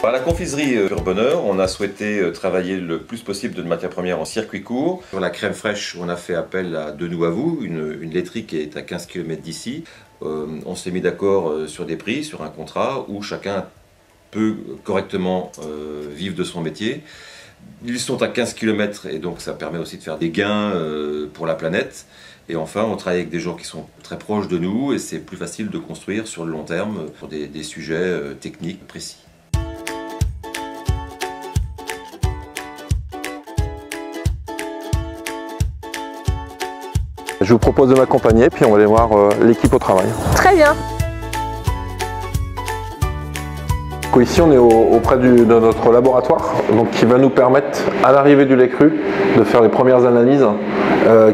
À la confiserie Pur Bonheur, on a souhaité travailler le plus possible de matières premières en circuit court. Sur la crème fraîche, on a fait appel à De Nous à Vous, une laiterie qui est à 15 km d'ici. On s'est mis d'accord sur des prix, sur un contrat où chacun peut correctement vivre de son métier. Ils sont à 15 km et donc ça permet aussi de faire des gains pour la planète. Et enfin, on travaille avec des gens qui sont très proches de nous et c'est plus facile de construire sur le long terme pour des sujets techniques précis. Je vous propose de m'accompagner, puis on va aller voir l'équipe au travail. Très bien. Ici, on est auprès de notre laboratoire, donc qui va nous permettre, à l'arrivée du lait cru, de faire les premières analyses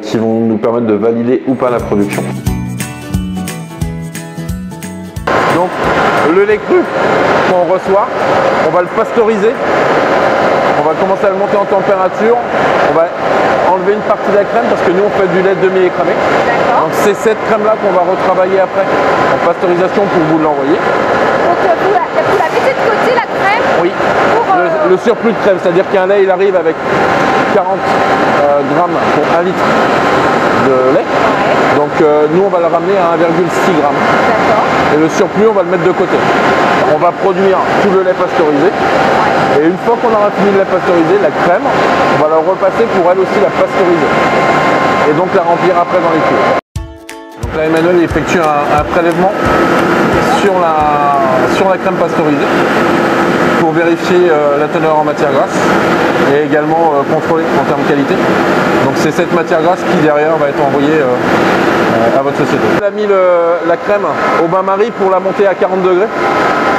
qui vont nous permettre de valider ou pas la production. Donc, le lait cru qu'on reçoit, on va le pasteuriser. On va commencer à le monter en température. On va enlever une partie de la crème parce que nous on fait du lait demi-écrémé. Donc c'est cette crème là qu'on va retravailler après en pasteurisation pour vous l'envoyer. Donc vous la mettez de côté la crème? Oui. Pour, le surplus de crème, c'est-à-dire qu'un lait il arrive avec 40 grammes pour 1 litre de lait. Ouais. Donc nous on va le ramener à 1,6 g. Et le surplus on va le mettre de côté. On va produire tout le lait pasteurisé. Et une fois qu'on aura fini de la pasteuriser, la crème, on va la repasser pour elle aussi la pasteuriser. Et donc la remplir après dans les cuves. Donc là Emmanuel effectue un prélèvement sur la crème pasteurisée pour vérifier la teneur en matière grasse et également contrôler en termes de qualité. Donc c'est cette matière grasse qui derrière va être envoyée à votre société. On a mis la crème au bain-marie pour la monter à 40 degrés.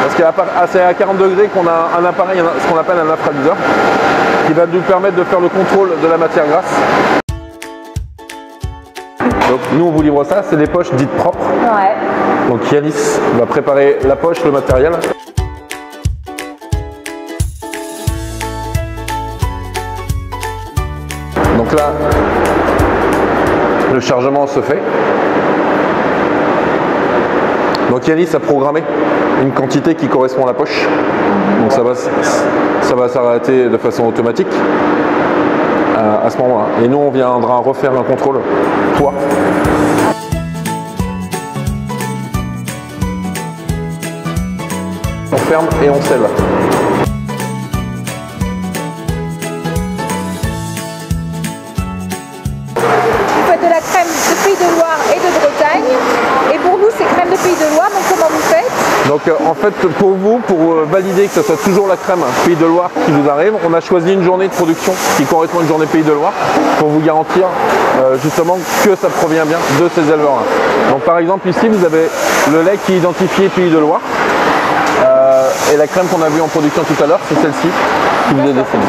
Parce que c'est à 40 degrés qu'on a un appareil, ce qu'on appelle un infraduseur, qui va nous permettre de faire le contrôle de la matière grasse. Donc nous on vous livre ça, c'est des poches dites propres. Ouais. Donc Yanis va préparer la poche, le matériel. Donc là, le chargement se fait. Donc Yanis a programmé une quantité qui correspond à la poche. Donc ça va s'arrêter de façon automatique à ce moment-là. Et nous on viendra refaire un contrôle poids. On ferme et on scelle. Vous faites de la crème de Pays de Loire et de Bretagne. Et pour nous, c'est crème de Pays de Loire, donc comment vous faites? Donc en fait, pour vous, pour valider que ce soit toujours la crème Pays de Loire qui vous arrive, on a choisi une journée de production qui correspond à une journée Pays de Loire pour vous garantir justement que ça provient bien de ces éleveurs-là. Donc par exemple ici, vous avez le lait qui est identifié Pays de Loire et la crème qu'on a vue en production tout à l'heure, c'est celle-ci qui vous est destinée.